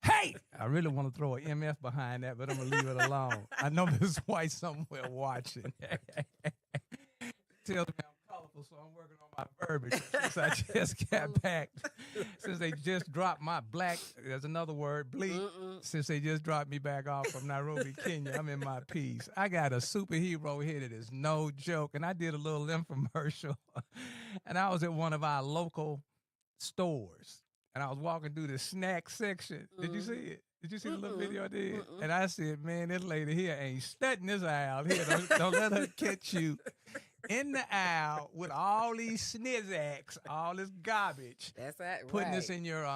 Hey! I really want to throw an MF behind that, but I'm going to leave it alone. I know Miss White somewhere watching. Tells me I'm colorful, so I'm working on my verbiage since I just got back. Since they just dropped my black, there's another word, bleep. Since they just dropped me back off from Nairobi, Kenya, I'm in my piece. I got a superhero here that is no joke, and I did a little infomercial, and I was at one of our local stores, and I was walking through the snack section. Did you see it? Did you see the little video I did? And I said, man, this lady here ain't studying this aisle here. Don't let her catch you in the aisle with all these snizzacks, all this garbage. That's right. Putting this in your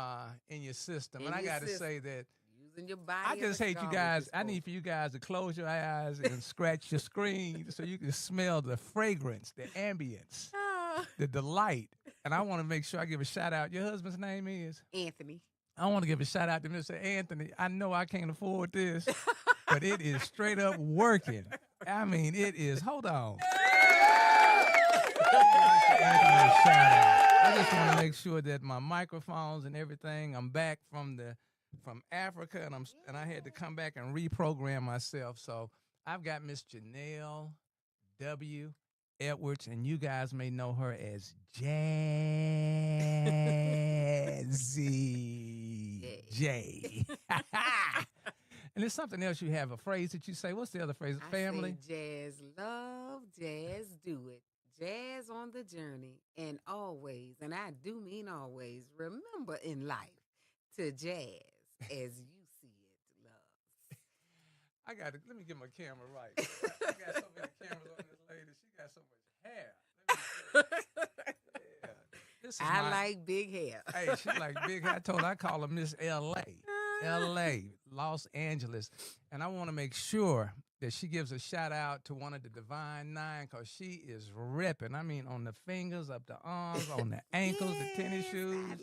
system. And I got to say that using your body. I just hate you guys. I need for you guys to close your eyes and scratch your screen so you can smell the fragrance, the ambience, the delight. And I want to make sure I give a shout out. Your husband's name is? Anthony. I want to give a shout out to Mr. Anthony. I know I can't afford this, but it is straight up working. I mean, it is. Hold on. I just want to make sure that my microphones and everything. I'm back from Africa, and I had to come back and reprogram myself. So I've got Miss Janelle W. Edwards, and you guys may know her as Jazzy J. And there's something else you have, a phrase that you say. What's the other phrase? Family? Say, jazz love, jazz do it. Jazz on the journey, and always, and I do mean always, remember in life to jazz as you see it, love. Let me get my camera right. I got so many cameras on this lady. She got so much hair. I like big hair. Hey, she like big hair. I call her Miss L.A. L.A., Los Angeles. And I want to make sure that she gives a shout out to one of the Divine Nine because she is ripping. I mean, on the fingers, up the arms, on the ankles, the tennis shoes.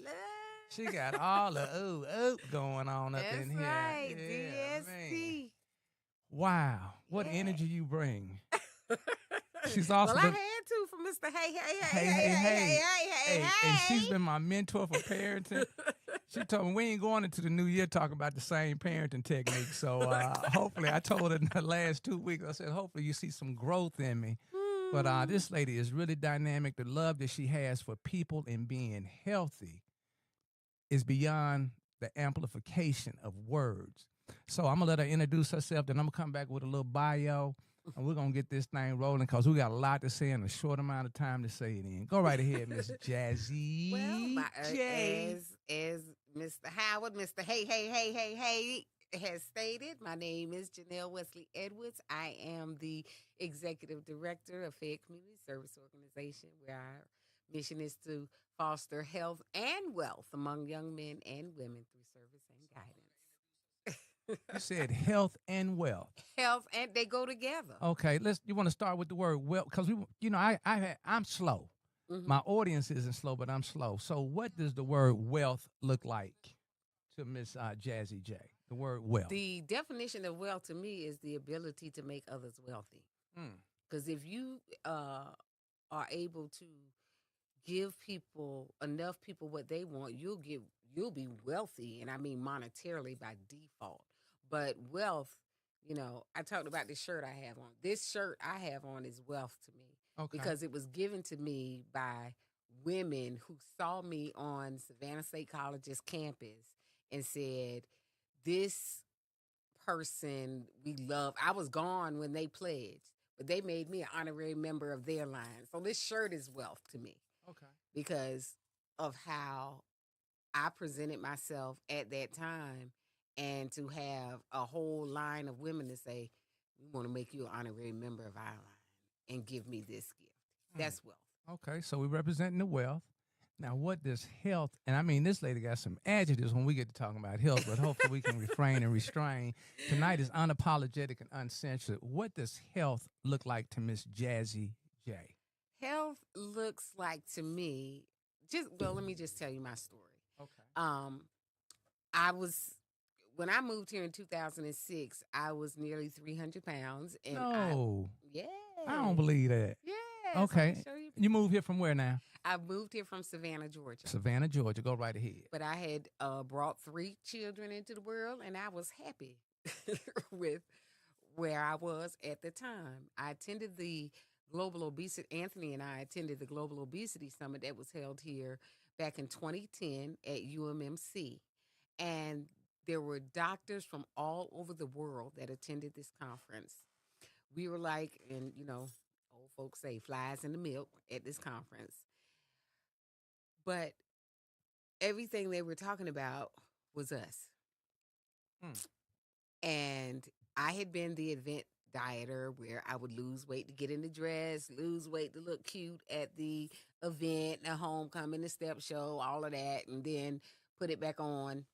She got all the ooh going on up in here. Right, yeah, DST. Wow, what energy you bring. She's also I had to for Mr. Hey. And she's been my mentor for parenting. She told me we ain't going into the new year talking about the same parenting technique. So hopefully, I told her in the last 2 weeks, I said, hopefully you see some growth in me. But this lady is really dynamic. The love that she has for people and being healthy is beyond the amplification of words. So I'm going to let her introduce herself, then I'm going to come back with a little bio, and we're going to get this thing rolling because we got a lot to say in a short amount of time to say it in. Go right ahead, Miss Jazzy J. As Mr. Howard, Mr. Hey has stated, my name is Janelle Wesley Edwards. I am the Executive Director of Fed Community Service Organization, where our mission is to foster health and wealth among young men and women through service and guidance. You said health and wealth. Health and they go together. Okay, you want to start with the word wealth because I'm slow. Mm-hmm. My audience isn't slow, but I'm slow. So, what does the word wealth look like to Miss Jazzy J? The word wealth. The definition of wealth to me is the ability to make others wealthy. Because if you are able to give enough people what they want, you'll be wealthy, and I mean monetarily by default. But wealth, I talked about this shirt I have on. This shirt I have on is wealth to me. Okay. Because it was given to me by women who saw me on Savannah State College's campus and said, this person we love. I was gone when they pledged, but they made me an honorary member of their line. So this shirt is wealth to me. Okay. Because of how I presented myself at that time, and to have a whole line of women to say, we want to make you an honorary member of our line and give me this gift. That's wealth. Okay, so we're representing the wealth. Now, what does health, and I mean, this lady got some adjectives when we get to talking about health, but hopefully we can refrain and restrain. Tonight is unapologetic and uncensored. What does health look like to Miss Jazzy J? Health looks like to me, let me just tell you my story. Okay. I was, when I moved here in 2006, I was nearly 300 pounds. And No. I I don't believe that. Yeah. Okay. You moved here from where now? I moved here from Savannah, Georgia. Savannah, Georgia. Go right ahead. But I had brought 3 children into the world, and I was happy with where I was at the time. I attended the Global Obesity, Anthony and I attended the Global Obesity Summit that was held here back in 2010 at UMMC. And there were doctors from all over the world that attended this conference. We were like, and old folks say, flies in the milk at this conference. But everything they were talking about was us. And I had been the event dieter where I would lose weight to get in the dress, lose weight to look cute at the event, the homecoming, the step show, all of that, and then put it back on,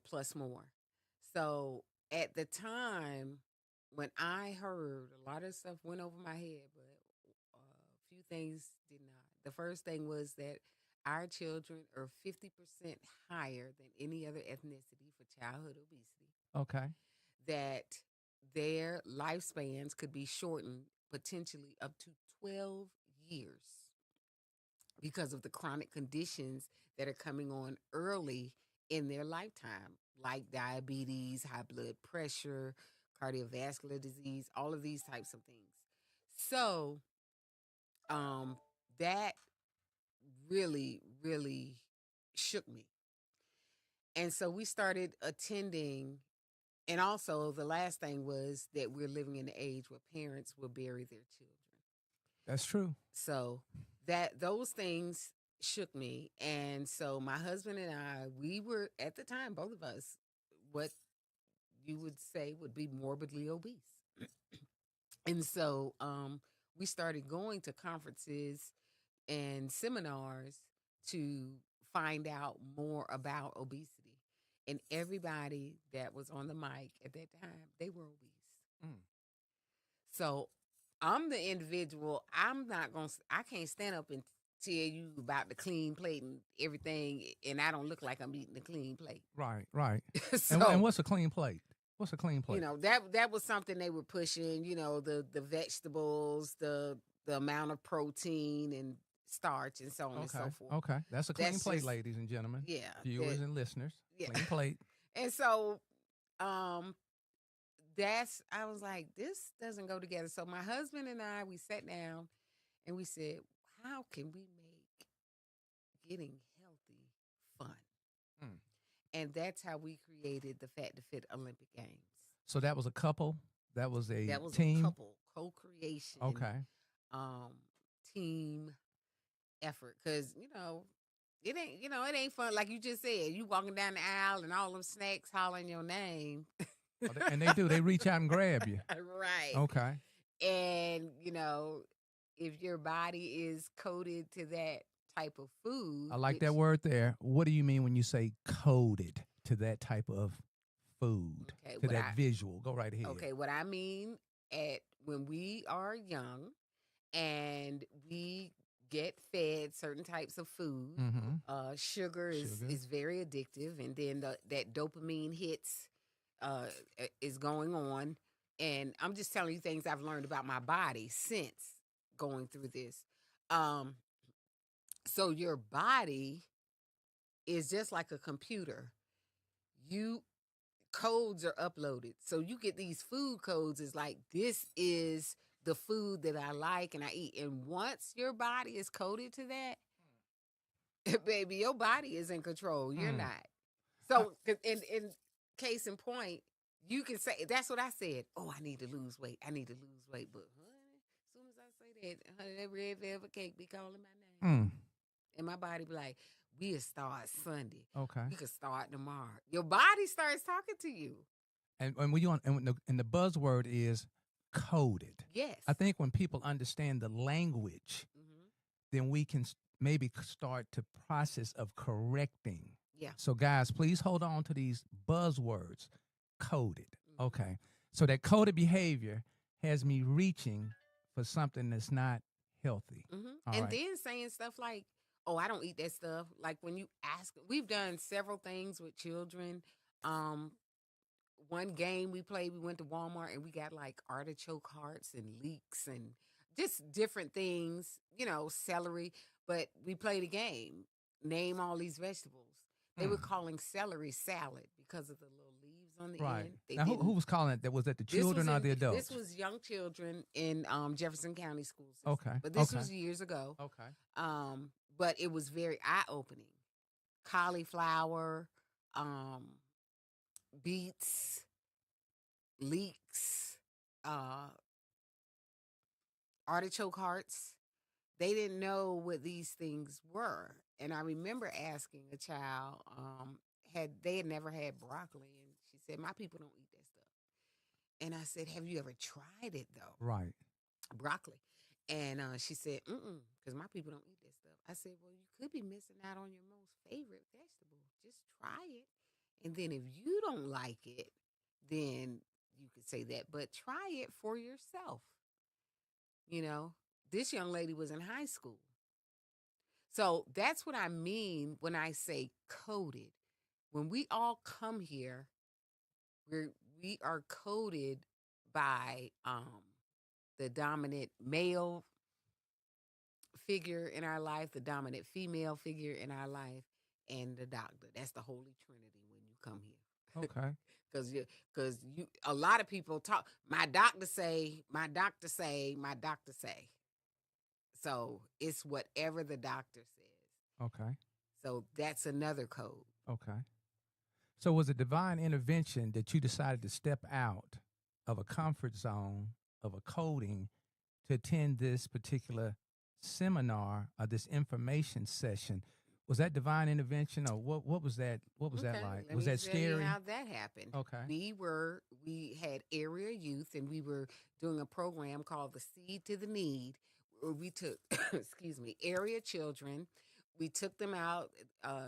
plus more. So at the time, when I heard, a lot of stuff went over my head, but a few things did not. The first thing was that our children are 50% higher than any other ethnicity for childhood obesity. Okay. That their lifespans could be shortened potentially up to 12 years because of the chronic conditions that are coming on early in their lifetime, like diabetes, high blood pressure, cardiovascular disease, all of these types of things. So that really, really shook me. And so we started attending. And also, the last thing was that we're living in an age where parents will bury their children. That's true. So those things shook me. And so my husband and I, we were, at the time, both of us, what you would say would be morbidly obese. And so we started going to conferences and seminars to find out more about obesity. And everybody that was on the mic at that time, they were obese. So I'm the individual, I can't stand up and tell you about the clean plate and everything, and I don't look like I'm eating a clean plate. Right. So, and what's a clean plate? What's a clean plate? That was something they were pushing, the vegetables, the amount of protein and starch and so on and so forth. Okay. That's a clean plate, ladies and gentlemen. Yeah. Viewers and listeners. Yeah. Clean plate. And so I was like, this doesn't go together. So my husband and I, we sat down and we said, how can we make getting healthy fun? And that's how we created the Fat to Fit Olympic Games. So that was a couple? That was a That was team? a couple, co-creation. Okay. Team effort. Because, it ain't fun. Like you just said, you walking down the aisle and all them snacks hollering your name. And they do. They reach out and grab you. Right. Okay. And, if your body is coded to that type of food. I like that word there. What do you mean when you say coded to that type of food? Okay, to that visual? Go right ahead. Okay, what I mean when we are young and we get fed certain types of food, sugar is very addictive, and then that dopamine hits is going on. And I'm just telling you things I've learned about my body since going through this. So your body is just like a computer. Codes are uploaded. So you get these food codes. It's like, this is the food that I like and I eat. And once your body is coded to that, baby, your body is in control. You're not. So in case in point, you can say, that's what I said. Oh, I need to lose weight. But honey, as soon as I say that, honey, that red velvet cake be calling my name. And my body be like, we'll start Sunday. Okay. We could start tomorrow. Your body starts talking to you. And when you and the buzzword is coded. Yes. I think when people understand the language then we can maybe start to process of correcting. Yeah. So guys, please hold on to these buzzwords. Coded. Okay. So that coded behavior has me reaching for something that's not healthy. And then saying stuff like, oh, I don't eat that stuff. Like when you ask, we've done several things with children. One game we played, we went to Walmart and we got like artichoke hearts and leeks and just different things, celery. But we played a game, name all these vegetables. They were calling celery salad because of the little leaves on the end. Now, who was calling it? Was that the children or the adults? This was young children in Jefferson County School System. Okay. But this was years ago. Okay. But it was very eye-opening. Cauliflower, beets, leeks, artichoke hearts. They didn't know what these things were. And I remember asking a child, they had never had broccoli, and she said, my people don't eat that stuff. And I said, have you ever tried it though? Right. Broccoli. And she said, because my people don't eat that stuff. I said, well, you could be missing out on your most favorite vegetable. Just try it. And then if you don't like it, then you could say that. But try it for yourself. This young lady was in high school. So that's what I mean when I say coded. When we all come here, we are coded by the dominant male figure in our life, the dominant female figure in our life, and the doctor. That's the Holy Trinity when you come here. Okay. Because a lot of people talk, my doctor say, my doctor say, my doctor say. So it's whatever the doctor says. Okay. So that's another code. Okay. So was it divine intervention that you decided to step out of a comfort zone of a coding to attend this particular seminar or this information session? Was that divine intervention, or what was that? What was that like? Was that scary? Let me tell you how that happened. Okay. We had area youth, and we were doing a program called the Seed to the Need, where we took, area children. We took them out,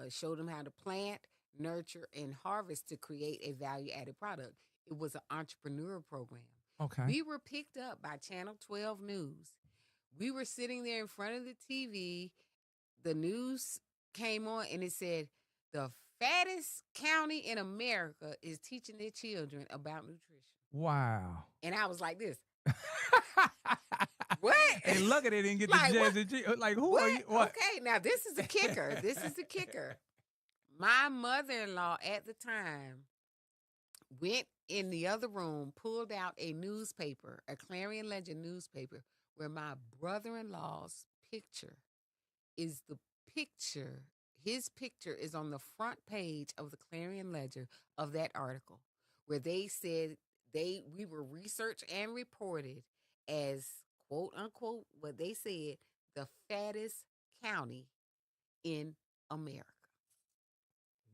showed them how to plant, nurture, and harvest to create a value-added product. It was an entrepreneur program. Okay. We were picked up by Channel 12 News. We were sitting there in front of the TV. The news came on, and it said, the fattest county in America is teaching their children about nutrition. Wow. And I was like this. What? And look at it and get like, the Jazzy J. Like, who are you? What? Okay, now this is the kicker. My mother-in-law at the time went in the other room, pulled out a newspaper, a Clarion Ledger newspaper, where my brother-in-law's picture is the picture. His picture is on the front page of the Clarion Ledger of that article, where they said we were researched and reported as, quote unquote, what they said, the fattest county in America.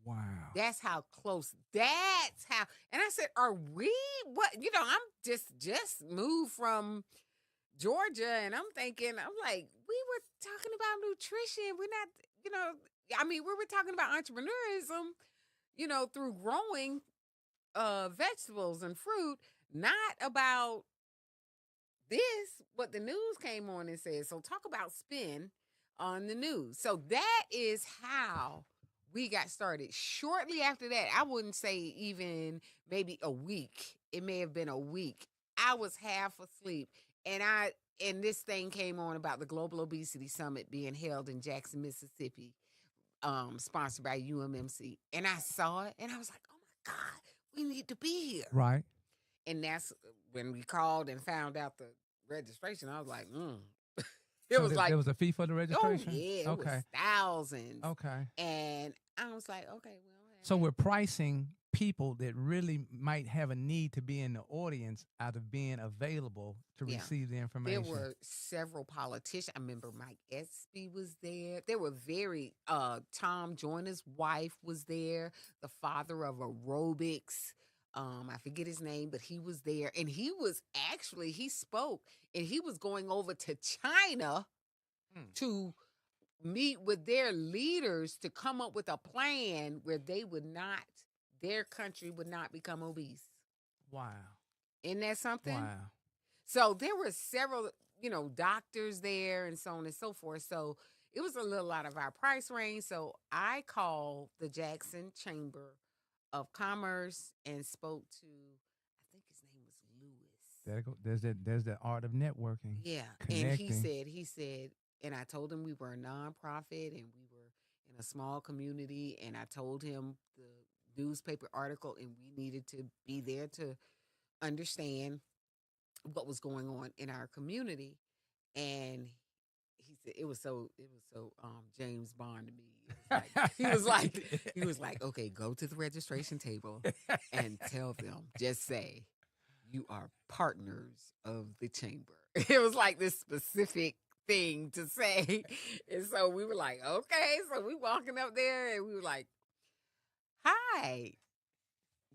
Wow. That's how close. That's how. And I said, are we? What? I'm just moved from Georgia, and I'm like, we were talking about nutrition. We're not, we were talking about entrepreneurism, through growing vegetables and fruit, not about this, what the news came on and said. So talk about spin on the news. So that is how we got started. Shortly after that, I wouldn't say even maybe a week. It may have been a week. I was half asleep, and this thing came on about the Global Obesity Summit being held in Jackson, Mississippi, sponsored by UMMC. And I saw it, and I was like, oh my God, we need to be here. Right. And that's when we called and found out the registration. I was like, There was a fee for the registration? Oh, yeah. It was thousands. Okay. And I was like, okay, well. So we're pricing people that really might have a need to be in the audience out of being available to receive the information. There were several politicians. I remember Mike Espy was there. There were Tom Joyner's wife was there, the father of aerobics. I forget his name, but he was there. And he spoke, and he was going over to China to meet with their leaders to come up with a plan where their country would not become obese. Wow. Isn't that something? Wow. So there were several, doctors there and so on and so forth. So it was a little out of our price range. So I called the Jackson Chamber of Commerce and spoke to, I think his name was Lewis. There's the art of networking. Yeah. Connecting. And he said, and I told him we were a nonprofit and we were in a small community. And I told him the newspaper article and we needed to be there to understand what was going on in our community. And he said it was so James Bond to me. He was like, okay, go to the registration table and tell them, just say you are partners of the chamber. It was like this specific thing to say. And so we were like, okay. So we walking up there and we were like, hi,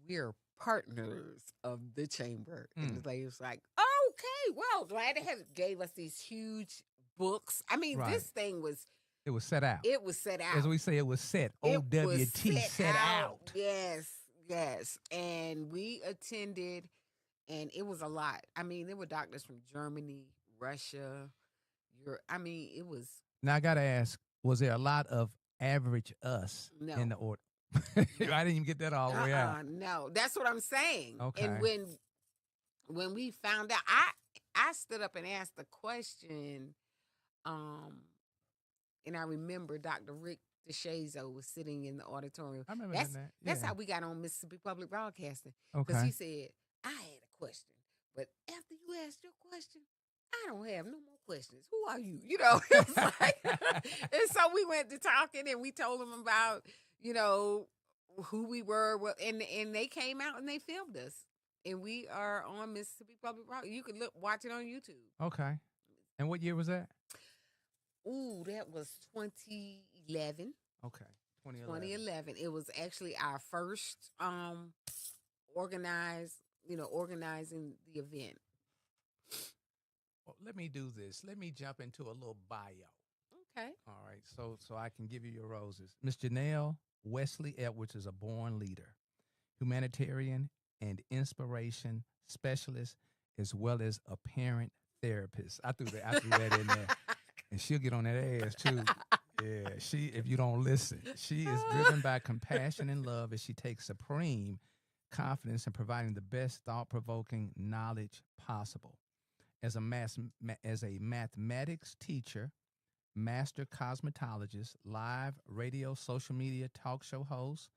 we're partners of the chamber. And the lady was like, okay, well, glad to have it. Gave us these huge books. I mean, this thing was... It was set out. It was set out. As we say, it was set. OWT, set out. Yes. And we attended, and it was a lot. I mean, there were doctors from Germany, Russia, Europe. I mean, it was... Now, I got to ask, was there a lot of average us in the order? I didn't even get that all the way out. No, that's what I'm saying. Okay. And when we found out, I stood up and asked the question, and I remember Dr. Rick DeShazo was sitting in the auditorium. I remember that. Yeah. That's how we got on Mississippi Public Broadcasting. Okay. Because he said, I had a question, but after you asked your question, I don't have no more questions. Who are you? It was like, and so we went to talking and we told them about, who we were. And they came out and they filmed us. And we are on Mississippi Public Broadcasting. You can watch it on YouTube. Okay. And what year was that? Ooh, that was 2011. Okay. 2011. It was actually our first organizing the event. Well, let me do this. Let me jump into a little bio. Okay. All right. So I can give you your roses. Miss Janelle Wesley Edwards is a born leader, humanitarian, and inspiration specialist, as well as a parent therapist. I threw that in there. And she'll get on that ass too. Yeah, if you don't listen, she is driven by compassion and love as she takes supreme confidence in providing the best thought-provoking knowledge possible. As a mathematics teacher, master cosmetologist, live radio, social media talk show host,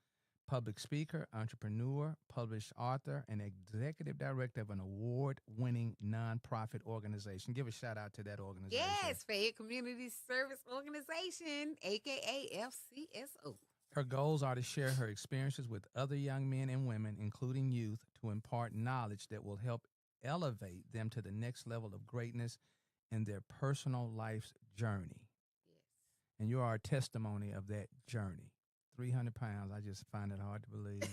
public speaker, entrepreneur, published author, and executive director of an award-winning nonprofit organization. Give a shout out to that organization. Yes, Fayette Community Service Organization, a.k.a. FCSO. Her goals are to share her experiences with other young men and women, including youth, to impart knowledge that will help elevate them to the next level of greatness in their personal life's journey. Yes. And you are a testimony of that journey. 300 pounds, I just find it hard to believe.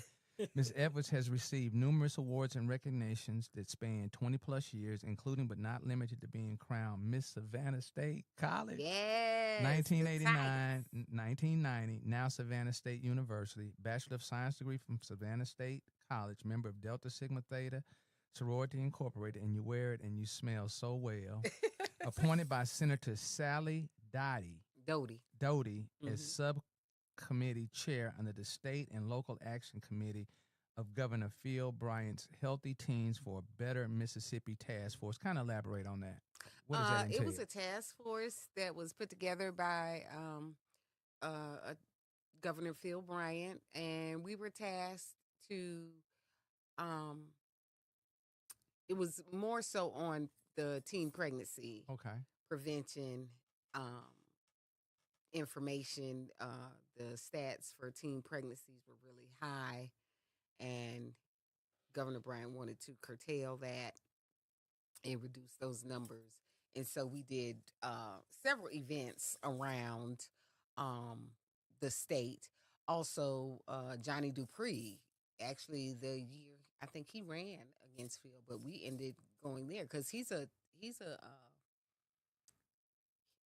Ms. Edwards has received numerous awards and recognitions that span 20-plus years, including but not limited to being crowned Miss Savannah State College. Yes. 1989, 1990, now Savannah State University, Bachelor of Science degree from Savannah State College, member of Delta Sigma Theta, Sorority Incorporated, and you wear it and you smell so well. Appointed by Senator Sally Doty as subcommittee chair under the State and Local Action Committee of Governor Phil Bryant's Healthy Teens for a Better Mississippi Task Force. Kind of elaborate on that. What does that entail? It was a task force that was put together by Governor Phil Bryant, and we were tasked to it was more so on the teen pregnancy prevention information. The stats for teen pregnancies were really high, and Governor Bryant wanted to curtail that and reduce those numbers. And so we did several events around the state. Also, Johnny Dupree, actually the year, I think he ran against Phil, but we ended going there because he's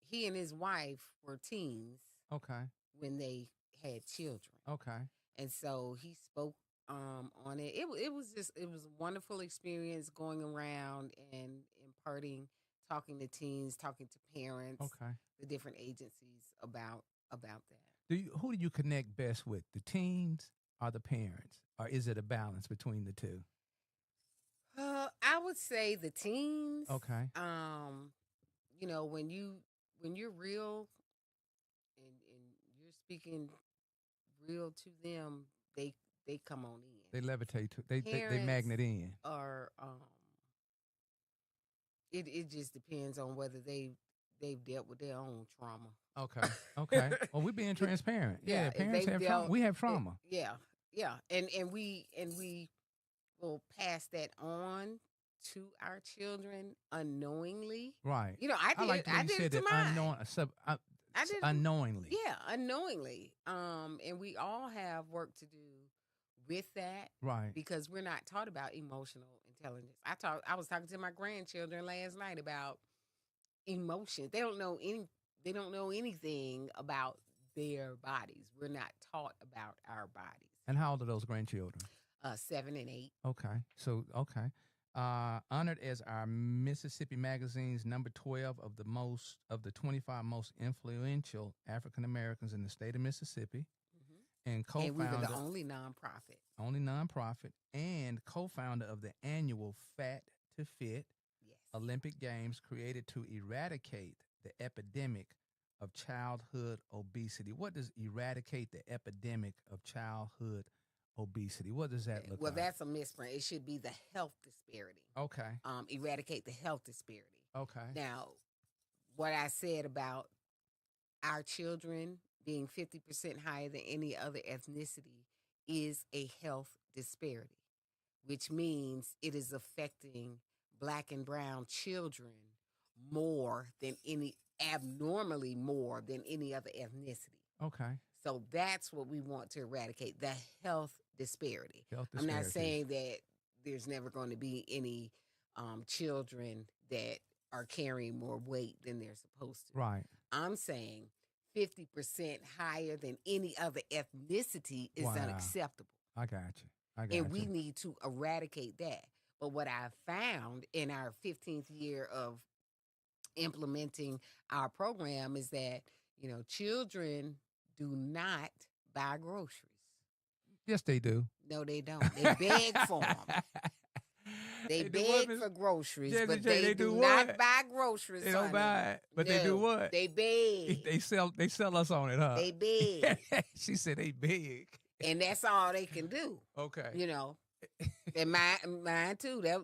he and his wife were teens. Okay. When they had children. Okay. And so he spoke on it. It was a wonderful experience going around and imparting, talking to teens, talking to parents, Okay. the different agencies about that. Who do you connect best with, the teens or the parents, or is it a balance between the two? I would say the teens. Okay. When you're real and you're speaking real to them, they come on in. They levitate to they magnet in. Or it just depends on whether they've dealt with their own trauma. Okay. Okay. Well, we're being transparent. Yeah, parents have trauma. We have trauma. Yeah. And we will pass that on to our children unknowingly. Right. I did it to mine. I did unknowingly. Yeah, unknowingly. And we all have work to do with that. Right. Because we're not taught about emotional intelligence. I was talking to my grandchildren last night about emotions. They don't know anything about their bodies. We're not taught about our bodies. And how old are those grandchildren? 7 and 8. Okay. So honored as our Mississippi Magazine's number 12 of the 25 most influential African Americans in the state of Mississippi, and co-founder. And we were the only nonprofit, and co-founder of the annual Fat to Fit Olympic Games, created to eradicate the epidemic of childhood obesity. What does eradicate the epidemic of childhood obesity? What does that look like? Well, that's a misprint. It should be the health disparity. Okay. Eradicate the health disparity. Okay. Now, what I said about our children being 50% higher than any other ethnicity is a health disparity, which means it is affecting Black and brown children abnormally more than any other ethnicity. Okay. So that's what we want to eradicate, the health disparity. I'm not saying that there's never going to be any children that are carrying more weight than they're supposed to. Right. I'm saying 50% higher than any other ethnicity is unacceptable. I got you. And we need to eradicate that. But what I found in our 15th year of implementing our program is that, children do not buy groceries. Yes, they do. No, they don't. They beg for them. They beg for groceries, Jazzy but J, they do what? not buy groceries. They don't buy it, but they do what? They beg. They sell us on it, huh? They beg. She said they beg. And that's all they can do. Okay. And mine too. That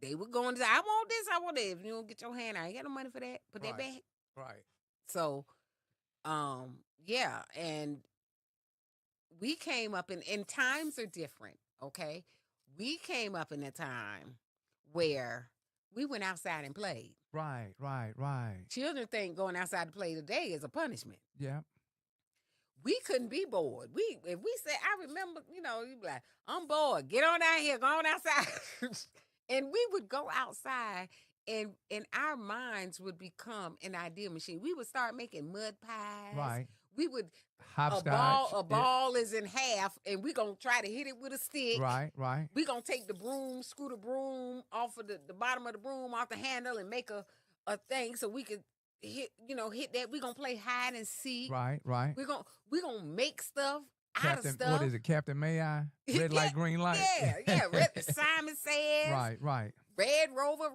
they would go and say, I want this, I want that. If you don't get your hand out, you got no money for that. Put that back. Right. So, and we came up and times are different, okay? We came up in a time where we went outside and played. Right. Children think going outside to play today is a punishment. Yeah. We couldn't be bored. If we said, I remember, you'd be like, I'm bored. Get on down here, go on outside. And we would go outside and our minds would become an idea machine. We would start making mud pies. Right. We would hopscotch. A ball is in half, and we're going to try to hit it with a stick. Right. We're going to take the broom, screw the broom off of the bottom of the broom, off the handle, and make a thing so we could hit that. We're going to play hide and seek. Right. We're going to make stuff out of stuff. What is it, Captain May I? Red light, green light? Yeah. Simon Says. Right. Red Rover.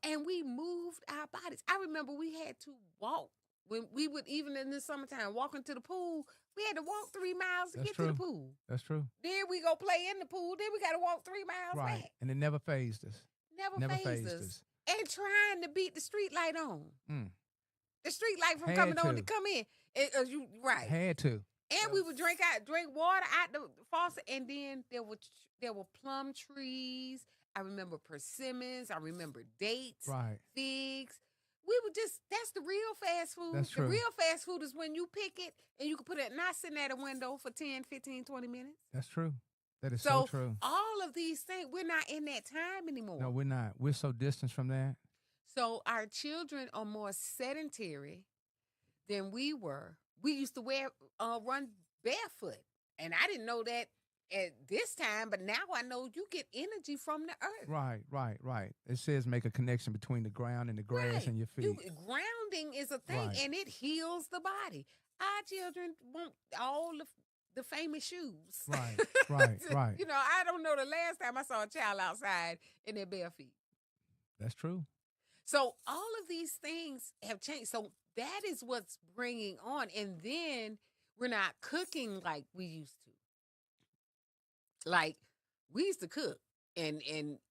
And we moved our bodies. I remember we had to walk. When we would, even in the summertime, walking to the pool, we had to walk 3 miles to get to the pool. That's true. Then we go play in the pool. Then we got to walk 3 miles back. And it never fazed us. Never fazed us. And trying to beat the street light on. The street light from Had coming to. on to come in. Had to. And we would drink water out the faucet. And then there were plum trees. I remember persimmons. I remember dates. Right. Figs. That's the real fast food. That's true. The real fast food is when you pick it and you can put it not sitting at a window for 10, 15, 20 minutes. That's true. That is so true. All of these things, we're not in that time anymore. No, we're not. We're so distant from that. So our children are more sedentary than we were. We used to run barefoot, and I didn't know that at this time, but now I know you get energy from the earth. Right. It says make a connection between the ground and the grass and your feet. Grounding is a thing, and it heals the body. Our children want all the famous shoes. Right. You know, I don't know the last time I saw a child outside in their bare feet. That's true. So all of these things have changed. So that is what's bringing on. And then we're not cooking like we used to. Like, we used to cook. And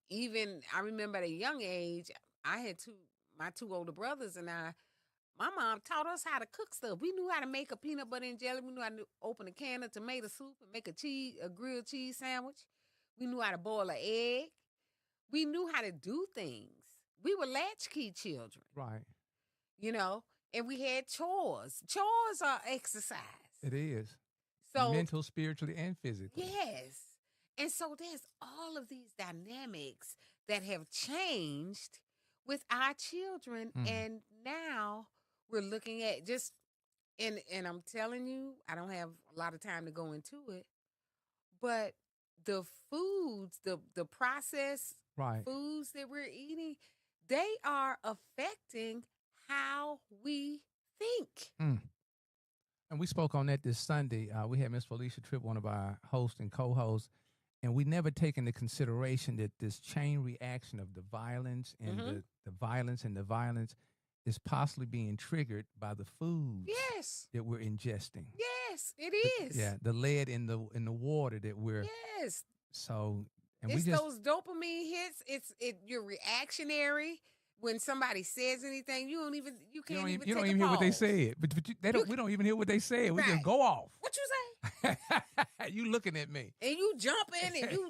even, I remember at a young age, I had my two older brothers and my mom taught us how to cook stuff. We knew how to make a peanut butter and jelly. We knew how to open a can of tomato soup and make a grilled cheese sandwich. We knew how to boil an egg. We knew how to do things. We were latchkey children. Right. You know, and we had chores. Chores are exercise. It is. So mental, spiritually, and physically. Yes. And so there's all of these dynamics that have changed with our children. And now we're looking at just, and I'm telling you, I don't have a lot of time to go into it, but the foods, the processed foods that we're eating, they are affecting how we think. And we spoke on that this Sunday. We had Miss Felicia Tripp, one of our hosts and co-hosts, and we never take into consideration that this chain reaction of the violence and the violence is possibly being triggered by the foods that we're ingesting. Yes, it is. The lead in the water that we're. Yes. So, and it's those dopamine hits. You're reactionary. When somebody says anything, you don't even hear what they said. But we don't even hear what they said. We just go off. What you say? You looking at me. And you jumping and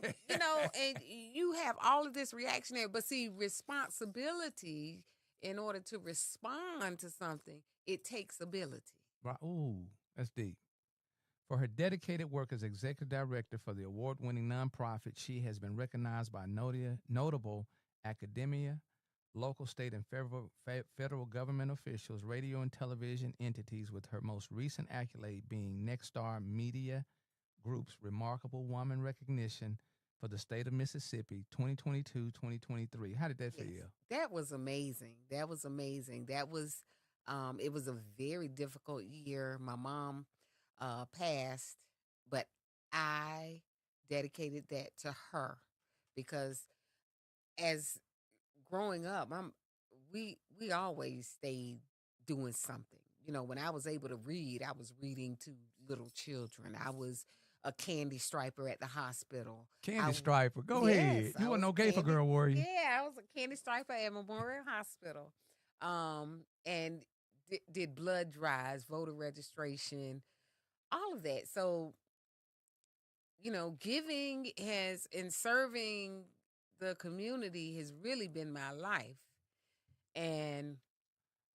and you have all of this reactionary. But see, responsibility, in order to respond to something, it takes ability. Right. Ooh, that's deep. For her dedicated work as executive director for the award-winning nonprofit, she has been recognized by notable academia, local, state, and federal government officials, radio and television entities, with her most recent accolade being Nexstar Media Group's Remarkable Woman Recognition for the state of Mississippi 2022-2023. How did that feel? That was amazing. It was a very difficult year. My mom passed, but I dedicated that to her because as growing up, we always stayed doing something. You know, when I was able to read, I was reading to little children. I was a candy striper at the hospital. Striper, go ahead. You weren't no gayfer girl, were you? Yeah, I was a candy striper at Memorial Hospital, and did blood drives, voter registration, all of that. So, giving and serving the community has really been my life. And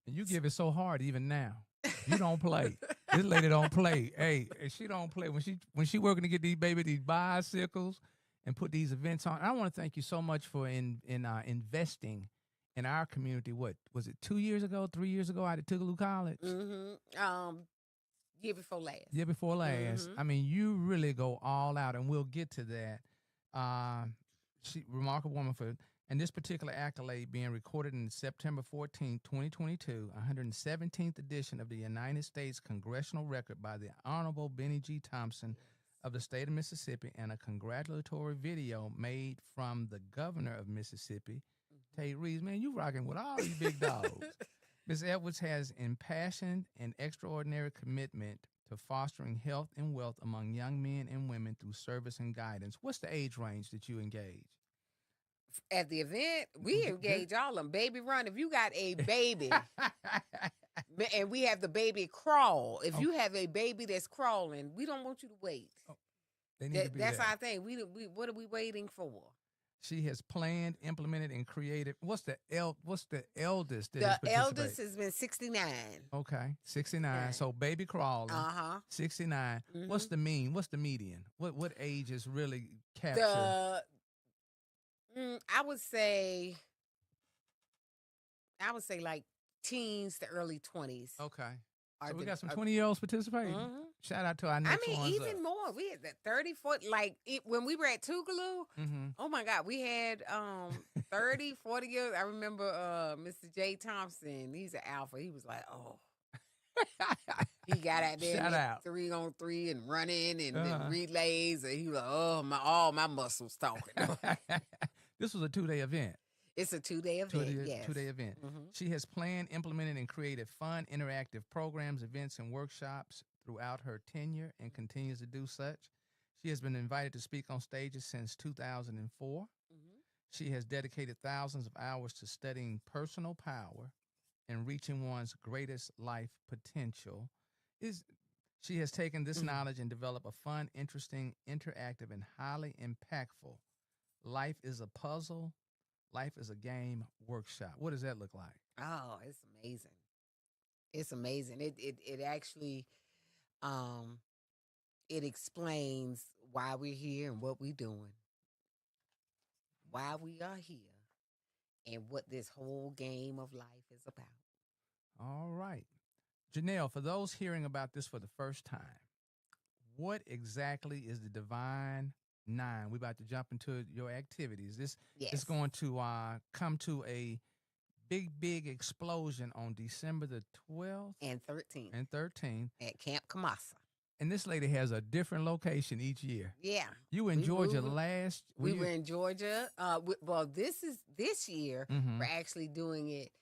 you give it so hard even now. You don't play. This lady don't play. Hey, she don't play. When she working to get these bicycles and put these events on. I want to thank you so much for investing in our community. What was it, 2 years ago, 3 years ago out at Tougaloo College? Year before last. I mean, you really go all out, and we'll get to that. Remarkable woman and this particular accolade being recorded in September 14, 2022, 117th edition of the United States Congressional Record by the Honorable Benny G. Thompson of the state of Mississippi, and a congratulatory video made from the governor of Mississippi, Tate Reeves. Man, you rocking with all these big dogs. Ms. Edwards has impassioned and extraordinary commitment to fostering health and wealth among young men and women through service and guidance. What's the age range that you engage? At the event, we engage all of them. Baby run. If you got a baby, and we have the baby crawl. If you have a baby that's crawling, we don't want you to wait. They need to be that's there. our thing. What are we waiting for? She has planned, implemented, and created. What's the eldest? The eldest has been 69. Okay, 69. So baby crawling. 69. What's the mean? What's the median? What age is really captured? I would say I would say like teens to early 20s. Okay. So we got some 20-year-olds participating. Mm-hmm. Shout out to our next ones. Even more. We had that 30, 40, when we were at Tougaloo, oh my God, we had 30, 40 years. I remember Mr. J. Thompson. He's an alpha. He was like, oh. He got out there Shout out. 3-on-3 and running and relays. And he was like, oh, all my muscles talking. This was a 2-day event. It's a 2-day event, yes. 2-day event. Mm-hmm. She has planned, implemented, and created fun, interactive programs, events, and workshops throughout her tenure and continues to do such. She has been invited to speak on stages since 2004. Mm-hmm. She has dedicated thousands of hours to studying personal power and reaching one's greatest life potential. She has taken this knowledge and developed a fun, interesting, interactive, and highly impactful Life is a Puzzle, Life is a Game workshop. What does that look like? Oh, it's amazing. It's amazing. It actually it explains why we're here and what we're doing, why we are here, and what this whole game of life is about. All right. Janelle, for those hearing about this for the first time, what exactly is the Divine Nine? We're about to jump into your activities. This is going to come to a big explosion on December the 12th and 13th at Camp Kamasa. And this lady has a different location each year. Yeah. You were in Georgia last. We were in Georgia. Well, this year we're actually doing it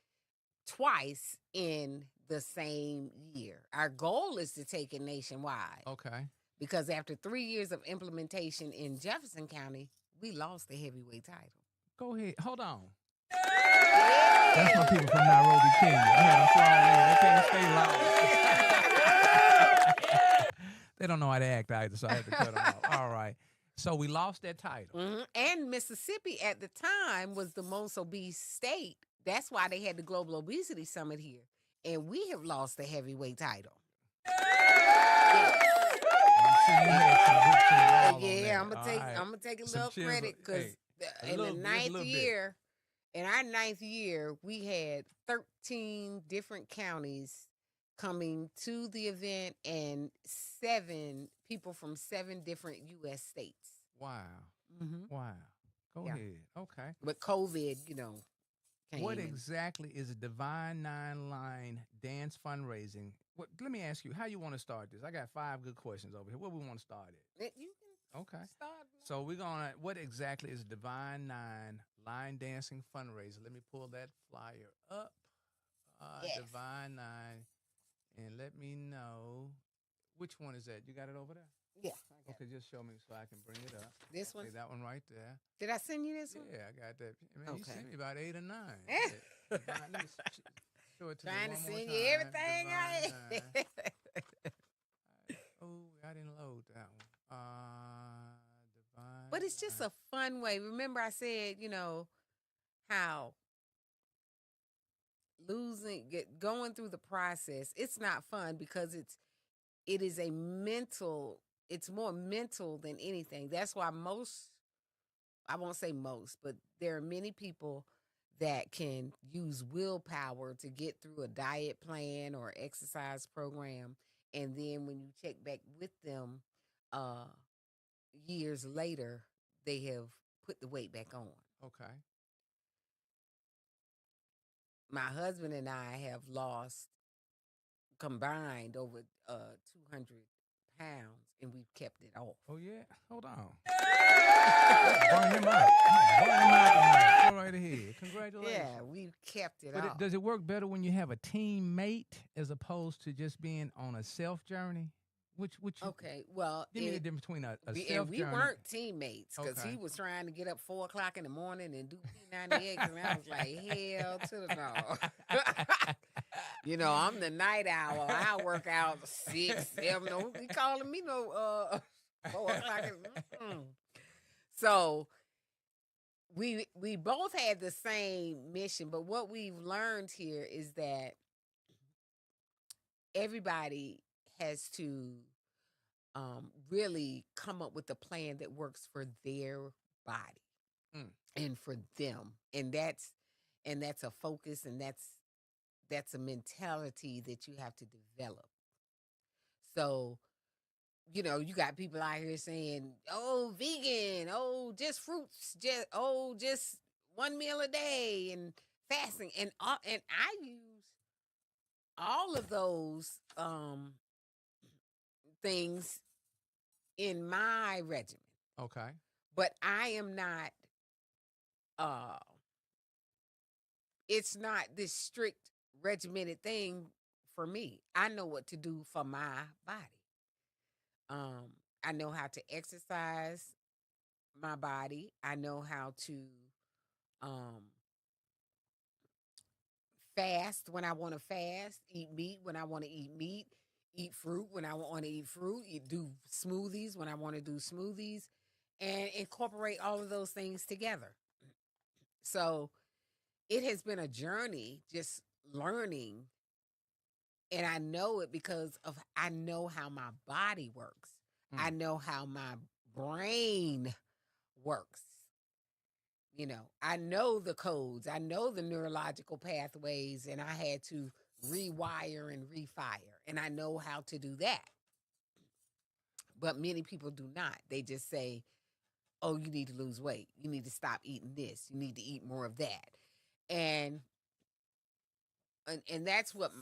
twice in the same year. Our goal is to take it nationwide. Okay. Because after 3 years of implementation in Jefferson County, we lost the heavyweight title. Go ahead. Hold on. Yeah. That's my people from Nairobi, Kenya. I had them flying in. They can't stay loud. They don't know how to act either, so I had to cut them off. All right. So we lost that title. Mm-hmm. And Mississippi at the time was the most obese state. That's why they had the Global Obesity Summit here. And we have lost the heavyweight title. Yeah, I'm gonna take a little credit because in our ninth year, we had 13 different counties coming to the event and 7 people from 7 different U.S. states. Wow. Mm-hmm. Wow. Go ahead. Okay. But COVID, came. What exactly is a Divine Nine Line dance fundraising? Let me ask you, how you want to start this? I got 5 good questions over here. Where we want to start it? You can start. So what exactly is a Divine Nine Line dancing fundraiser? Let me pull that flyer up. Yes. Divine Nine. And let me know, which one is that? You got it over there? Yeah. Okay, just show me so I can bring it up. This one? That one right there. Did I send you this one? Yeah, I got that. You sent me about 8 or 9. Let me show it to Trying you to one send more you time. everything I didn't load that one. Divine. But it's just a fun way. Remember I said, how going through the process, it's not fun because it is it's more mental than anything. That's why I won't say most, but there are many people that can use willpower to get through a diet plan or exercise program. And then when you check back with them years later, they have put the weight back on. Okay. My husband and I have lost combined over 200 pounds, and we've kept it off. Oh, yeah? Hold on. Burn him out. Tonight. Go right ahead. Congratulations. Yeah, we've kept it off. Does it work better when you have a teammate as opposed to just being on a self journey? Okay, well, give me the difference between a self journey. We weren't teammates because he was trying to get up 4 o'clock in the morning and do P98, and I was like, hell to the no. I'm the night owl. I work out 6, 7. Don't be calling me no 4 o'clock. So we both had the same mission, but what we've learned here is that everybody has to really come up with a plan that works for their body and for them. And And that's a focus, and that's a mentality that you have to develop. So, you got people out here saying, "Oh, vegan, oh, just fruits, just one meal a day and fasting." And I use all of those things in my regimen. Okay. But I am not uh it's not this strict regimented thing for me. I know what to do for my body. I know how to exercise my body. I know how to um fast when I want to fast, eat meat when I want to eat meat, eat fruit when I want to eat fruit, do smoothies when I want to do smoothies, and incorporate all of those things together. So it has been a journey just learning, and I know it because of I know how my body works. I know how my brain works. I know the codes. I know the neurological pathways, and I had to rewire and refire, and I know how to do that. But many people do not. They just say, "Oh, you need to lose weight. You need to stop eating this. You need to eat more of that." And that's what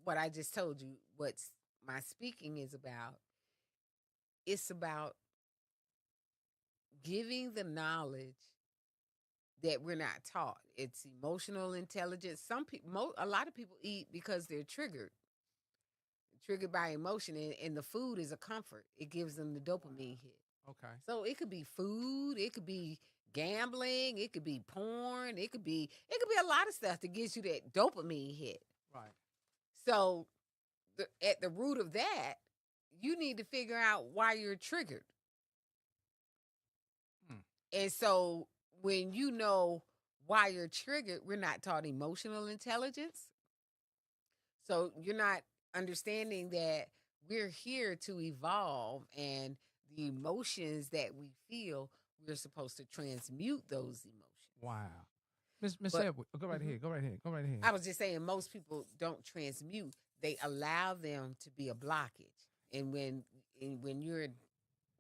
I just told you. What's my speaking is about. It's about giving the knowledge that we're not taught. It's emotional intelligence. Some people, a lot of people eat because they're triggered by emotion, and the food is a comfort. It gives them the dopamine hit. Okay. So it could be food, it could be gambling, it could be porn, it could be a lot of stuff that gives you that dopamine hit. Right. So at the root of that, you need to figure out why you're triggered. And so when you know why you're triggered, we're not taught emotional intelligence. So you're not understanding that we're here to evolve, and the emotions that we feel, we're supposed to transmute those emotions. Wow. Miss Edward, go right ahead. Go right ahead. Go right ahead. I was just saying most people don't transmute. They allow them to be a blockage. And when you're in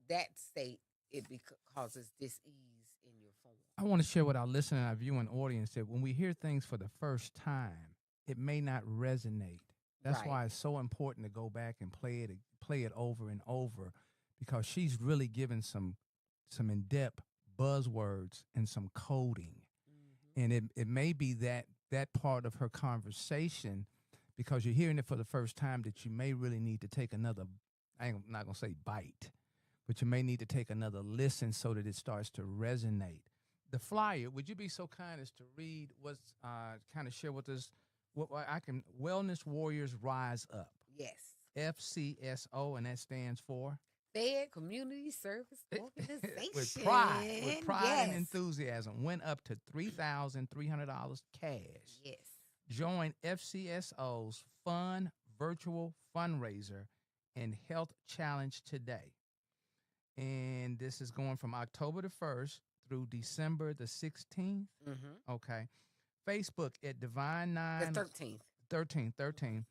that state, it causes dis-ease in your form. I want to share with our listening, our viewing audience, that when we hear things for the first time, it may not resonate. That's why it's so important to go back and play it over and over, because she's really given some in-depth buzzwords and some coding. And it may be that part of her conversation, because you're hearing it for the first time, that you may really need to take another, I'm not going to say bite, but you may need to take another listen so that it starts to resonate. The flyer, would you be so kind as to read what's, kind of share with us what I can, Wellness Warriors Rise Up. Yes. FCSO, and that stands for? Fed Community Service Organization. With pride and enthusiasm, went up to $3,300 cash. Yes. Join FCSO's fun virtual fundraiser and health challenge today. And this is going from October the 1st through December the 16th. Okay. Facebook at Divine 9. The 13th. 13.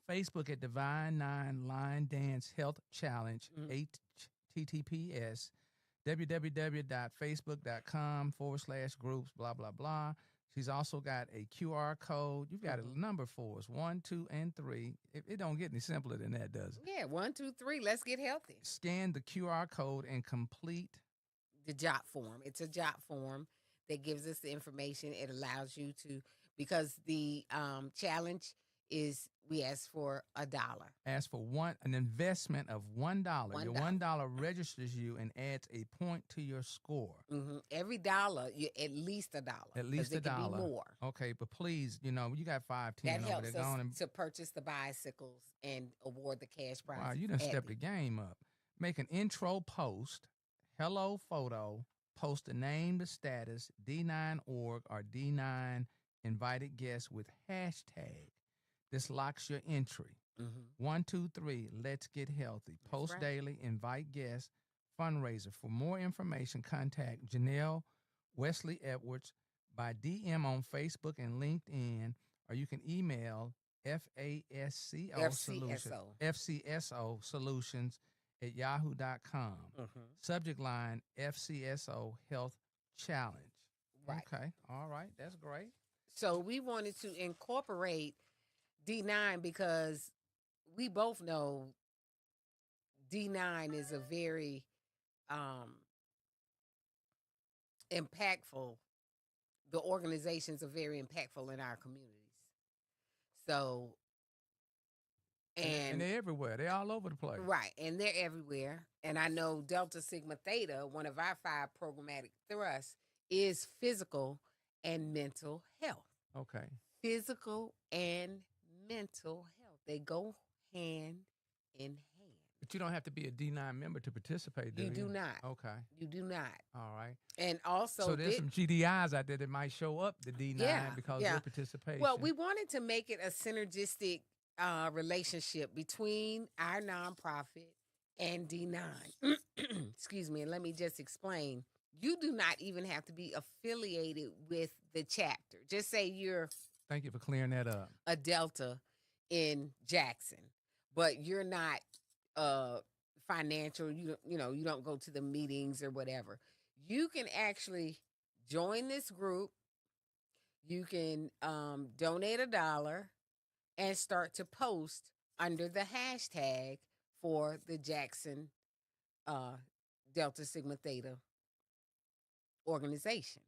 Facebook at Divine 9 Line Dance Health Challenge, HTTPS, www.facebook.com/groups, blah, blah, blah. She's also got a QR code. You've got a number for us, 1, 2, and 3. It don't get any simpler than that, does it? Yeah, 1, 2, 3. Let's get healthy. Scan the QR code and complete the JOT form. It's a JOT form that gives us the information. It allows you to, because the challenge is, we ask for $1. Ask for an investment of $1. Your $1 registers you and adds a point to your score. Every dollar, at least $1. At least $1. It can be more. Okay, but please, you got 5, 10 that over helps there. us to purchase the bicycles and award the cash prize. Wow, you done stepped the game up. Make an intro post, hello photo, post the name, the status, D9org or D9 invited guests with hashtag. This locks your entry. 1, 2, 3, let's get healthy. Post daily, invite guests, fundraiser. For more information, contact Janelle Wesley Edwards by DM on Facebook and LinkedIn, or you can email FASCO Solutions, FCSO Solutions at yahoo.com. Subject line FCSO Health Challenge. Right. Okay. All right. That's great. So we wanted to incorporate D9 because we both know D9 is a very impactful. The organizations are very impactful in our communities. So, and they're everywhere. They're all over the place. Right, and they're everywhere. And I know Delta Sigma Theta, one of our 5 programmatic thrusts, is physical and mental health. Okay. Physical and mental health. They go hand in hand. But you don't have to be a D9 member to participate, do you? You do not. Okay. You do not. All right. And also, so there's some GDIs out there that might show up the D9 because of their participation. Well, we wanted to make it a synergistic relationship between our nonprofit and D9. Excuse me, and let me just explain. You do not even have to be affiliated with the chapter. Just say you're... Thank you for clearing that up. ...a Delta in Jackson, but you're not financial. You don't go to the meetings or whatever. You can actually join this group. You can donate $1 and start to post under the hashtag for the Jackson Delta Sigma Theta organization.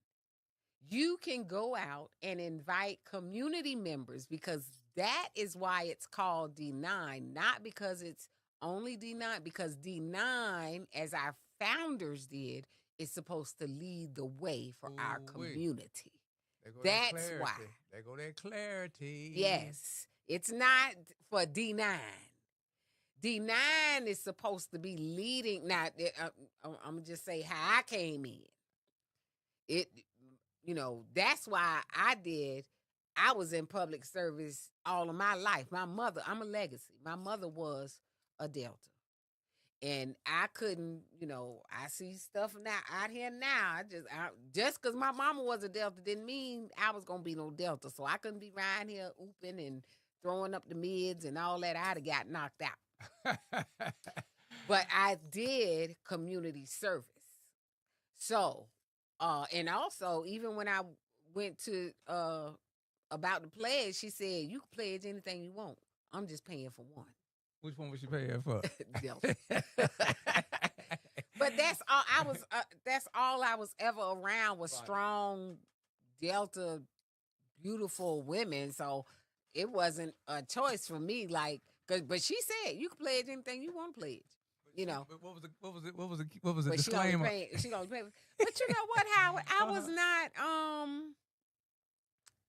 You can go out and invite community members, because that is why it's called D9, not because it's only D9, because D9, as our founders did, is supposed to lead the way for our community. That's why. There go that clarity. Yes. It's not for D9. D9 is supposed to be leading. Now, I'm going to just say how I came in. That's why I was in public service all of my life. My mother, I'm a legacy. My mother was a Delta. And I couldn't, I see stuff now out here now. Just because my mama was a Delta didn't mean I was going to be no Delta. So I couldn't be riding here ooping and throwing up the mids and all that. I'd have got knocked out. But I did community service. So, and also, even when I went to about the pledge, she said, you can pledge anything you want. I'm just paying for one. Which one was you paying for? Delta. But that's all I was. That's all I was ever around was strong Delta, beautiful women. So it wasn't a choice for me. But she said you can pledge anything you want to pledge. But what was the disclaimer? She gonna pay. But you know what, Howard? I was not.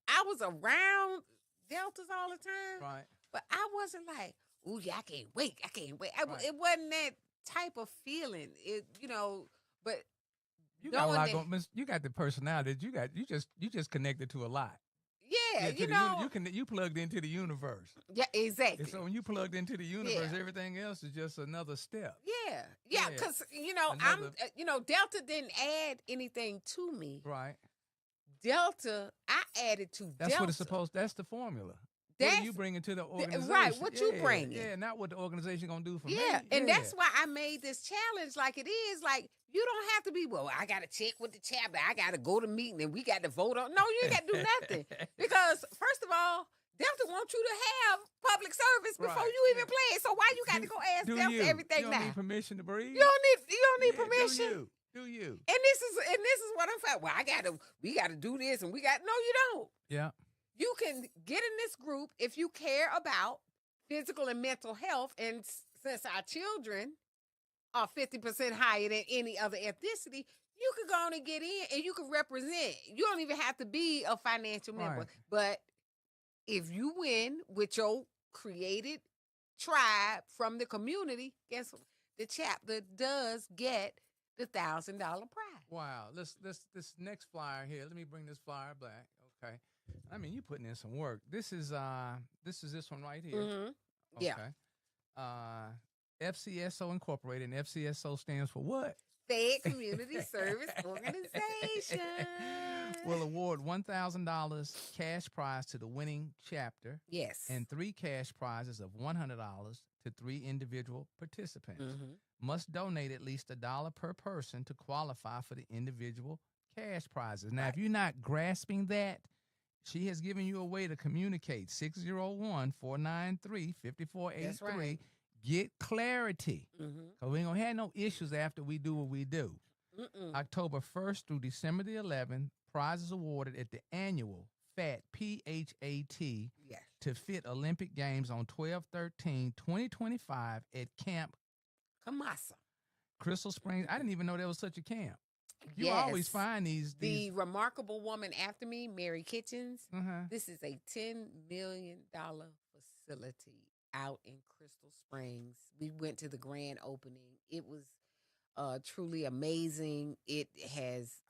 I was around Deltas all the time. Right. But I wasn't like, ooh, yeah, I can't wait. Right. It wasn't that type of feeling. But you got a lot going. You got the personality. You just connected to a lot. Yeah, you plugged into the universe. Yeah, exactly. And so when you plugged into the universe, everything else is just another step. Yeah, because Delta didn't add anything to me. Right. Delta, I added to Delta. That's what it's supposed. That's the formula. What are you bringing to the organization? Right, what you bringing. Yeah, not what the organization going to do for me. Yeah, and that's why I made this challenge like it is. Like, you don't have to be, I got to check with the chapter. I got to go to meeting and we got to vote on. No, you ain't got to do nothing. Because, first of all, Delta wants you to have public service before you even play it. So why you got to go ask Delta everything now? You don't need permission to breathe? You don't need permission. Do you? And this is what I'm saying. Well, we got to do this and no, you don't. Yeah. You can get in this group if you care about physical and mental health. And since our children are 50% higher than any other ethnicity, you could go on and get in and you can represent. You don't even have to be a financial member. Right. But if you win with your created tribe from the community, guess what? The chapter does get the $1,000 prize. Wow. This next flyer here. Let me bring this flyer back. Okay. I mean, you putting in some work. This is this one right here. Mm-hmm. Okay. Yeah. FCSO Incorporated, and FCSO stands for what? Fed Community Service Organization. Will award $1,000 cash prize to the winning chapter. Yes. And 3 cash prizes of $100 to 3 individual participants. Must donate at least $1 per person to qualify for the individual cash prizes. Now, if you're not grasping that, she has given you a way to communicate. 601-493-5483. That's right. Get clarity. Because we ain't going to have no issues after we do what we do. October 1st through December the 11th, prizes awarded at the annual FAT, P-H-A-T, to Fit Olympic Games on 12/13/2025 at Camp Kamasa. Crystal Springs. I didn't even know there was such a camp. You always find these. The remarkable woman after me, Mary Kitchens. This is a $10 million facility out in Crystal Springs. We went to the grand opening. It was truly amazing. It has,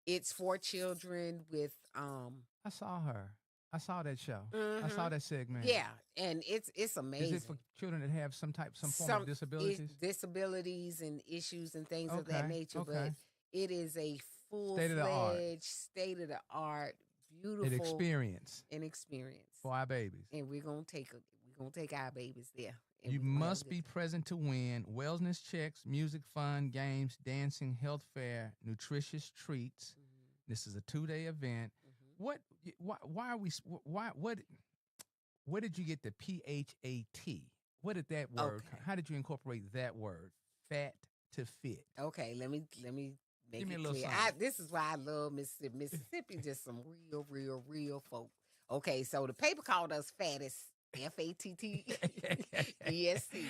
it's for children with. I saw her. I saw that show. I saw that segment. Yeah, and it's amazing. Is it for children that have some form of disabilities? Disabilities and issues and things of that nature. But it is a full-fledged, state-of-the-art, beautiful experience for our babies. And we're gonna take our babies there. You must be present to win. Wellness checks, music, fun, games, dancing, health fair, nutritious treats. This is a 2-day event. Where did you get the PHAT? What did that word? How did you incorporate that word? Fat to fit. Okay, let me make Give me it a little clear. This is why I love Mississippi. Mississippi just some real folk. Okay, so the paper called us fattest. FATTESC,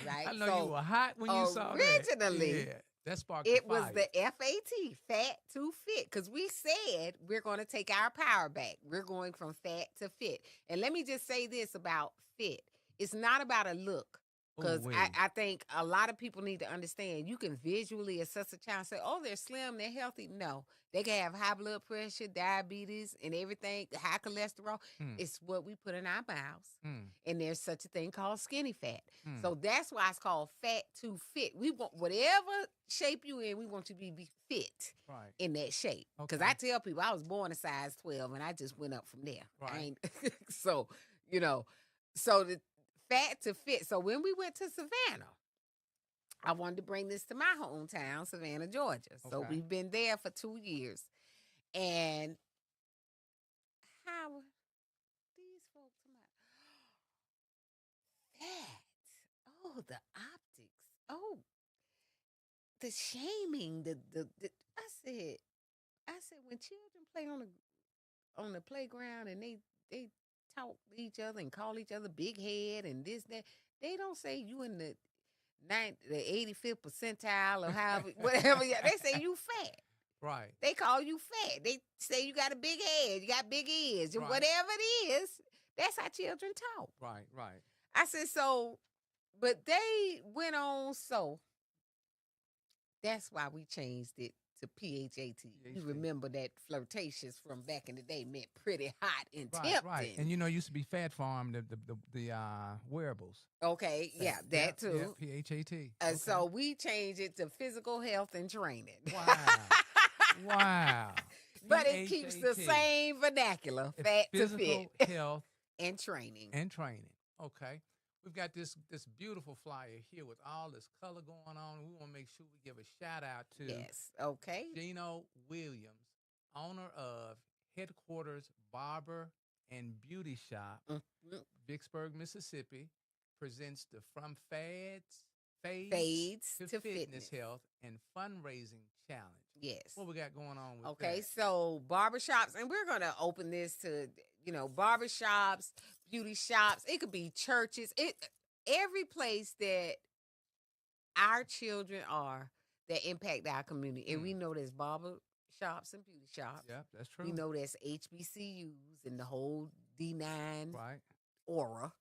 right? I know you were hot when you saw that. Originally, that sparked it the fire. was the FAT, fat to fit, because we said we're going to take our power back. We're going from fat to fit. And let me just say this about fit. It's not about a look. Because I think a lot of people need to understand, you can visually assess a child and say, oh, they're slim, they're healthy. No, they can have high blood pressure, diabetes, and everything, high cholesterol. It's what we put in our mouths. And there's such a thing called skinny fat. So that's why it's called fat to fit. We want whatever shape you in, we want you to be fit in that shape. Because I tell people, I was born a size 12, and I just went up from there. So the fat to fit. So when we went to Savannah, I wanted to bring this to my hometown, Savannah, Georgia. So we've been there for 2 years. And how these folks fat. Oh, the optics. Oh, the shaming. I said when children play on the playground and they talk to each other and call each other big head and this, that. They don't say you in the 85th percentile or however, whatever. They say you fat. Right. They call you fat. They say you got a big head, you got big ears, whatever it is. That's how children talk. Right. I said, so, but they went on, so that's why we changed it to PHAT. You remember that flirtatious from back in the day meant pretty hot and tempting. Right. And it used to be Fat Farm, the wearables. Okay, that too. Yeah, PHAT. So we changed it to physical health and training. Wow. But it keeps the same vernacular, fat to fit. Physical health and training. Okay. We've got this beautiful flyer here with all this color going on. We want to make sure we give a shout out to Janelle Williams, owner of Headquarters Barber and Beauty Shop, Vicksburg, Mississippi, presents the From Fades to Fitness Health and Fundraising Challenge. Yes. What we got going on with that? Okay, so barbershops, and we're going to open this to, barbershops, beauty shops. It could be churches. Every place that our children are that impact our community. And we know there's barber shops and beauty shops. Yeah, that's true. We know there's HBCUs and the whole D9 aura.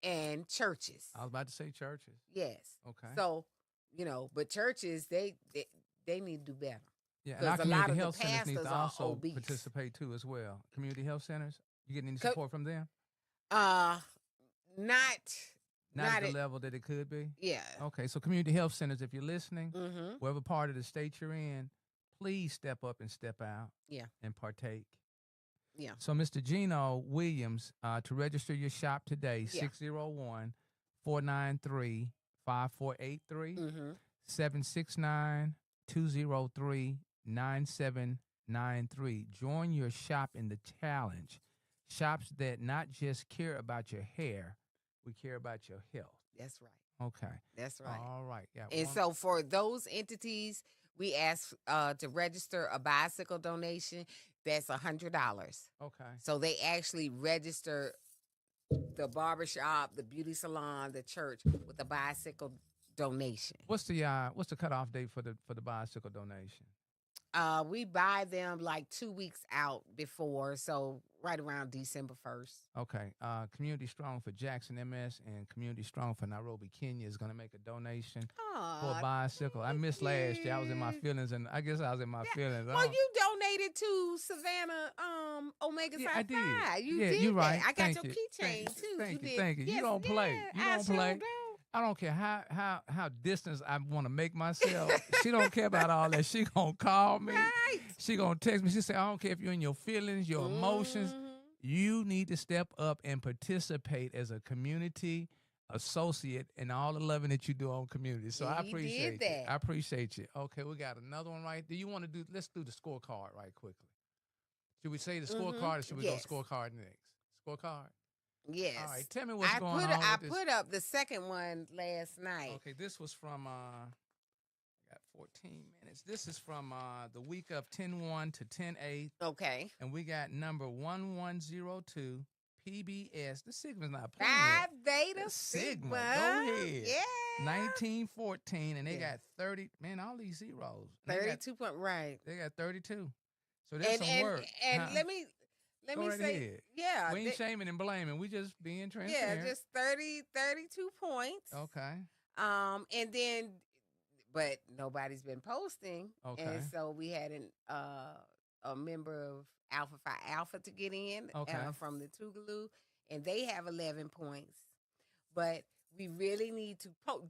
And churches. I was about to say churches. Yes. Okay. So, but churches, they need to do better. Yeah, and our community health centers need to also obese. Participate too as well. Community health centers, you getting any support from them? Not Not at the level that it could be? Yeah. Okay, so community health centers, if you're listening, Mm-hmm. whatever part of the state you're in, please step up and step out and partake. Yeah. So, Mr. Gino Williams, to register your shop today, 601-493-5483, 769-203-9793. Join your shop in the challenge. Shops that not just care about your hair, we care about your health. That's right. Okay. That's right. All right. Yeah. And so for those entities, we ask to register a bicycle donation. That's $100. Okay. So they actually register the barbershop, the beauty salon, the church with a bicycle donation. What's the cutoff date for the bicycle donation? We buy them like 2 weeks out before, so right around December 1st. Okay. Community Strong for Jackson, MS, and Community Strong for Nairobi, Kenya is going to make a donation for a bicycle. I missed last year. I was in my feelings, and I guess I was in my feelings. Well, you donated to Savannah Omega Psi Phi. I did. You did you're right. that. I got Thank your keychain, too. Thank you. Did. Thank you. Yes, You don't play. You don't play. I don't care how distant I want to make myself. She don't care about all that. She gonna call me. Right. She gonna text me. She say, I don't care if you're in your feelings, your emotions. You need to step up and participate as a community associate in all the loving that you do on community. So I appreciate it. I appreciate you. Okay, we got another one right. Do you want to do? Let's do the scorecard right quickly. Should we say the scorecard or should we go scorecard next? Scorecard. Yes. All right. Tell me what's going on. I put up the second one last night. Okay. This was from, I got 14 minutes. This is from the week of 10-1 to 10-8. Okay. And we got number 1102, PBS. The Sigma's not playing. Phi Beta Sigma. Go ahead. Yeah. 1914, and they got 30. Man, all these zeros. 32 point, right. They got 32. So there's some work. And let me say, ahead. Yeah. We ain't shaming and blaming. We just being transparent. Yeah, just 32 points. Okay. And then, but nobody's been posting. Okay. And so we had a member of Alpha Phi Alpha to get in from the Tougaloo, and they have 11 points. But we really need to post.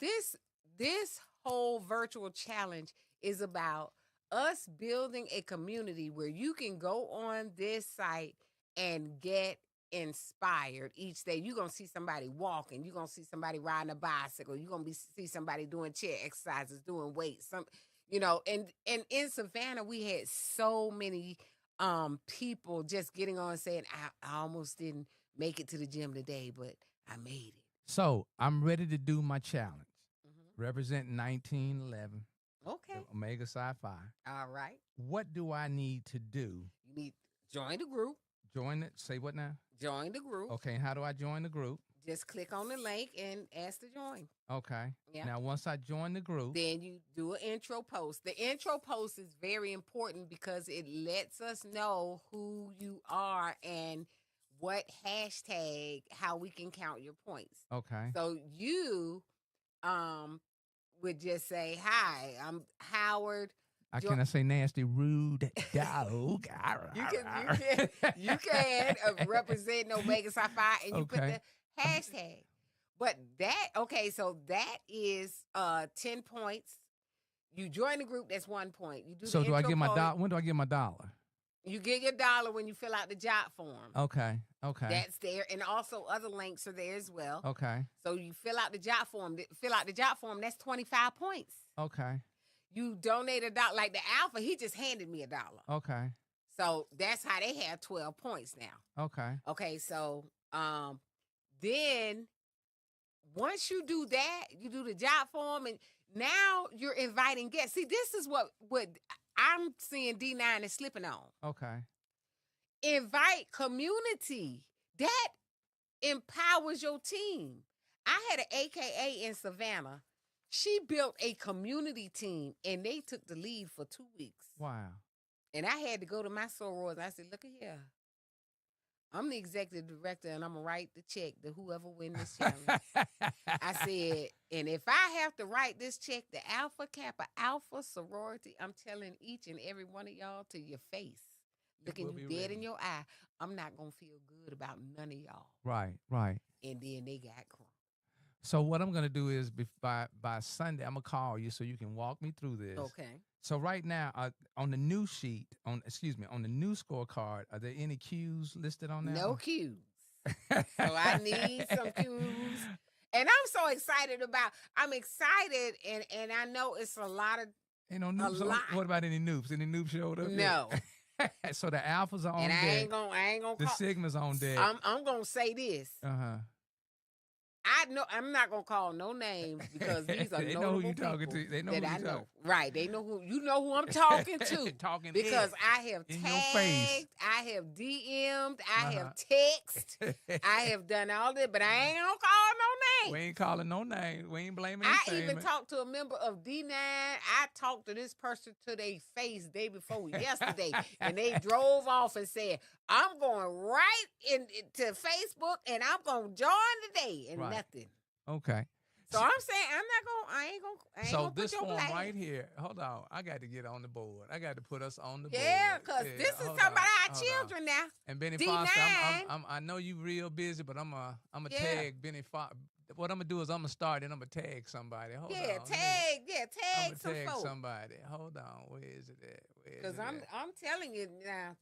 This whole virtual challenge is about us building a community where you can go on this site and get inspired each day. You're going to see somebody walking. You're going to see somebody riding a bicycle. You're going to see somebody doing chair exercises, doing weights. And in Savannah, we had so many people just getting on saying, I almost didn't make it to the gym today, but I made it. So I'm ready to do my challenge. Representing 1911. Okay. Omega Psi Phi. All right. What do I need to do? You need to join the group. Join it. Say what now? Join the group. Okay. How do I join the group? Just click on the link and ask to join. Okay. Yeah. Now, once I join the group, then you do an intro post. The intro post is very important because it lets us know who you are and what hashtag, how we can count your points. Okay. So you would just say, hi, I'm Howard. Can I say nasty, rude dog? you can represent Omega Psi Phi and you put the hashtag. But so that is 10 points. You join the group, that's 1 point. You do so the do I get my $1? When do I get my $1? You get your $1 when you fill out the job form. Okay. That's there. And also other links are there as well. Okay. So you fill out the job form. That's 25 points. Okay. You donate $1. Like the Alpha, he just handed me $1. Okay. So that's how they have 12 points now. Okay. Okay, so then once you do that, you do the job form, and now you're inviting guests. See, this is what I'm seeing D9 is slipping on. Okay. Invite community. That empowers your team. I had an AKA in Savannah. She built a community team, and they took the lead for 2 weeks. Wow. And I had to go to my sorors, and I said, look at here. I'm the executive director, and I'm going to write the check to whoever win this challenge. I said, and if I have to write this check to Alpha Kappa, Alpha sorority, I'm telling each and every one of y'all to your face, looking you dead in your eye, I'm not going to feel good about none of y'all. Right. And then they got crunk. So what I'm gonna do is by Sunday, I'm gonna call you so you can walk me through this. Okay. So right now, on the new sheet, on the new scorecard, are there any cues listed on that? No cues. So I need some cues. And I'm so excited I'm excited and I know it's a lot of Ain't no noobs. What about any noobs? Any noobs showed up? No. So the alphas are on deck. deck. I ain't gonna the sigmas on deck. I'm gonna say this. I know I'm not gonna call no names because these are they notable know who you talking people to. They know that who I you know. Right. They know who I'm talking to. Talking because I have in tagged, your face. I have DM'd, I have texted, I have done all this, but I ain't gonna call no names. We ain't calling no names. We ain't blaming. I even talked to a member of D9. I talked to this person to their face day before yesterday, and they drove off and said, "I'm going right to Facebook and I'm gonna join today," and nothing. Okay. So I'm saying I ain't gonna so gonna this put your form flag. Right here, hold on. I got to get on the board. I got to put us on the board. Yeah, because this is talking about our children now. And Benny D9. Foster, I know you real busy, but I'm a tag Benny Foster. What I'm gonna do is I'm gonna start and I'm gonna tag somebody. Hold on. Tag some tag folks. somebody. Hold on. Where is it at? Because I'm telling you now.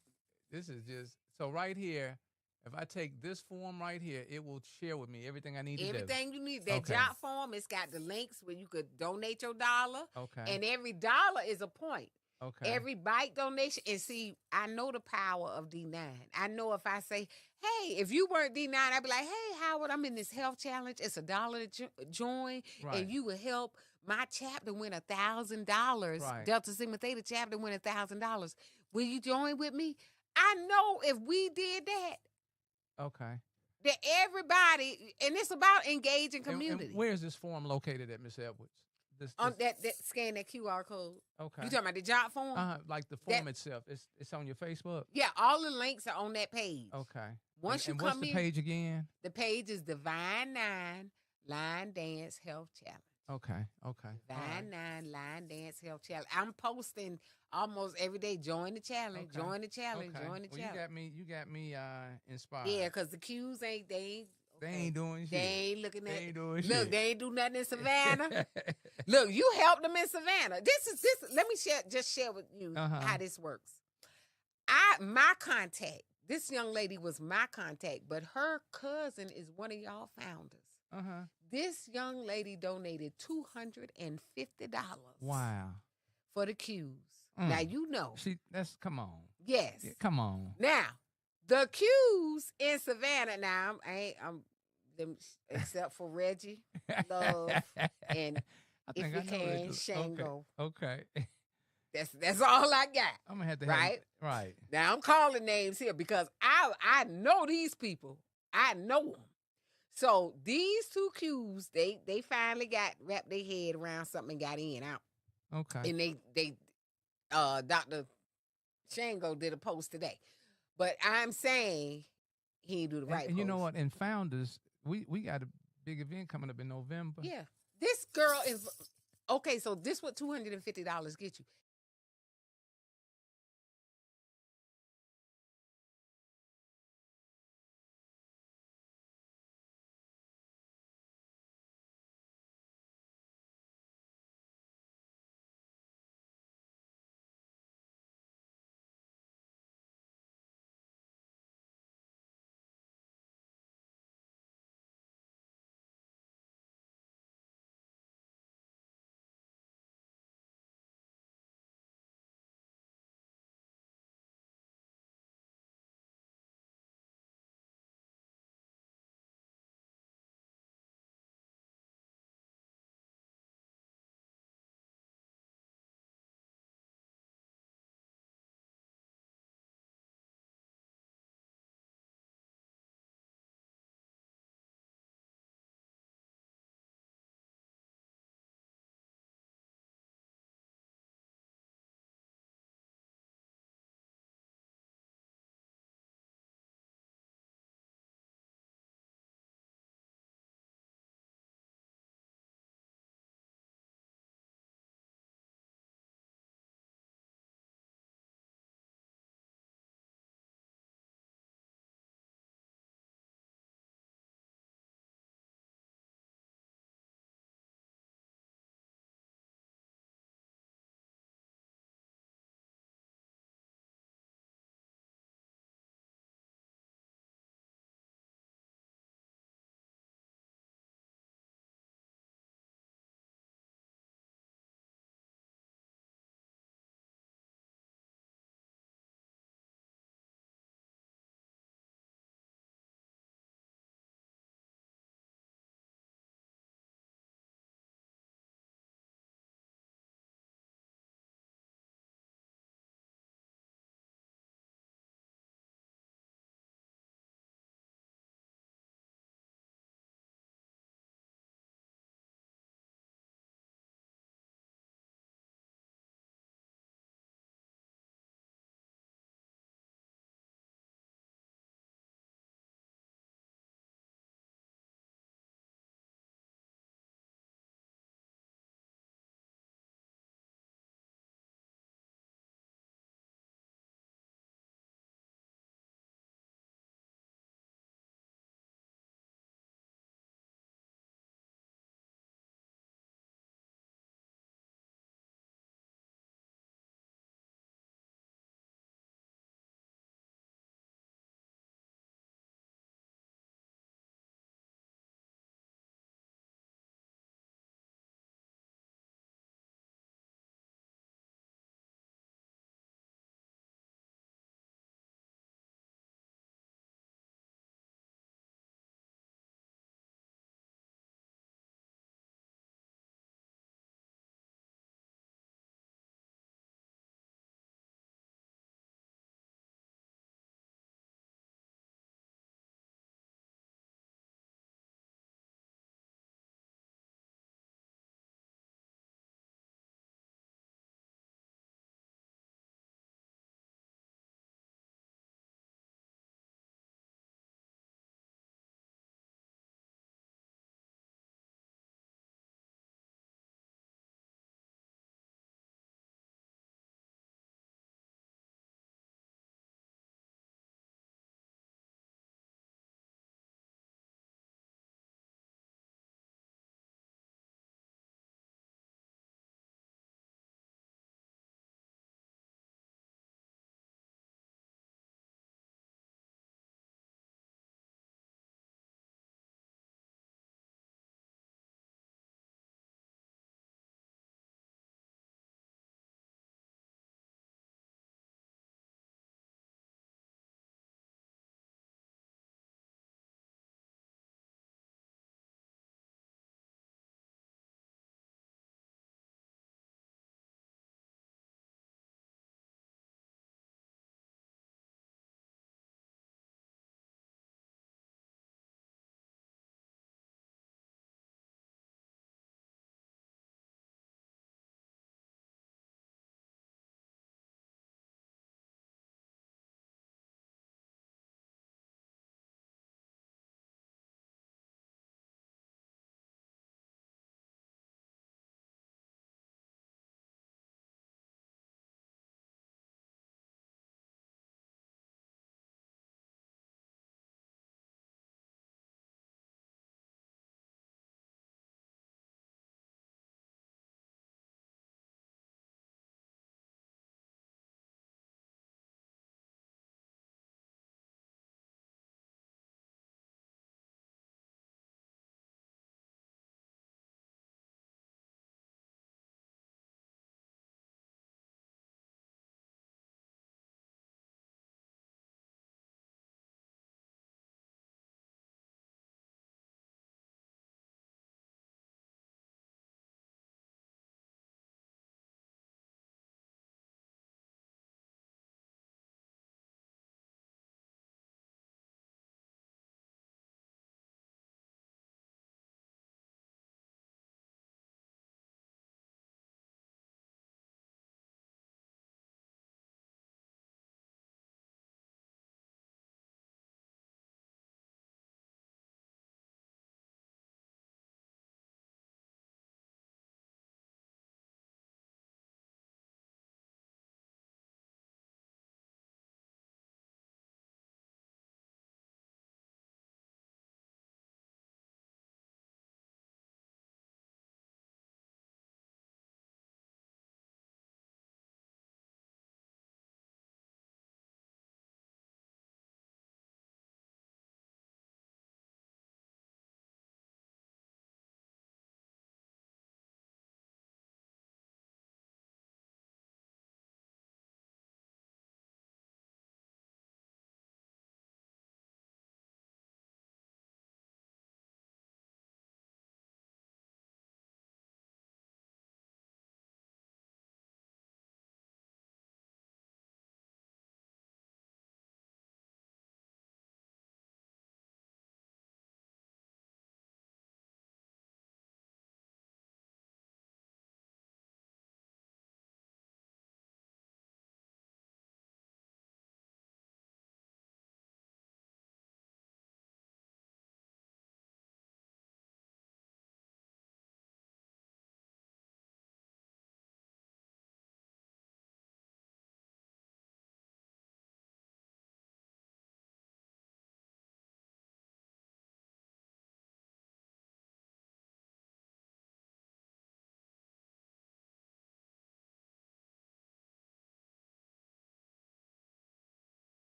This is just so right here. If I take this form right here, it will share with me everything I need to do. Everything you need. That job form, it's got the links where you could donate your $1. Okay. And every $1 is a point. Okay. Every bike donation. And see, I know the power of D9. I know if I say, hey, if you weren't D9, I'd be like, hey, Howard, I'm in this health challenge. It's $1 to join. Right. And you will help my chapter win $1,000. Right. Delta Sigma Theta chapter win $1,000. Will you join with me? I know if we did that. Okay. That everybody, and it's about engaging community. And where is this form located at, Miss Edwards? On that scan that QR code. Okay. You talking about the job form? Like the form itself. It's on your Facebook? Yeah, all the links are on that page. Okay. Once you come what's the page again? The page is Divine 9 Line Dance Health Challenge. Okay. Divine 9 Line Dance Health Challenge. I'm posting almost every day. Join the challenge. Okay. Join the challenge. Okay. Join the challenge. You got me inspired. Yeah, because the cues they ain't doing shit. They ain't looking at. They ain't doing shit. Look, they ain't do nothing in Savannah. Look, you helped them in Savannah. This. Let me share with you how this works. My contact. This young lady was my contact, but her cousin is one of y'all founders. This young lady donated $250. Wow. For the cues. Now you know. Come on. Yes. Yeah, come on. Now, the cues in Savannah. Now I'm them except for Reggie, Love, and if you can, Shango. Okay. That's all I got. I'm gonna have to right. Right. Now I'm calling names here because I know these people. I know them. So these two cues, they finally wrapped their head around something and got in out. Okay. And they Dr. Shango did a post today. But I'm saying he didn't do the right post. And you know what? In Founders, we got a big event coming up in November. Yeah. This girl is okay, so this what $250 get you.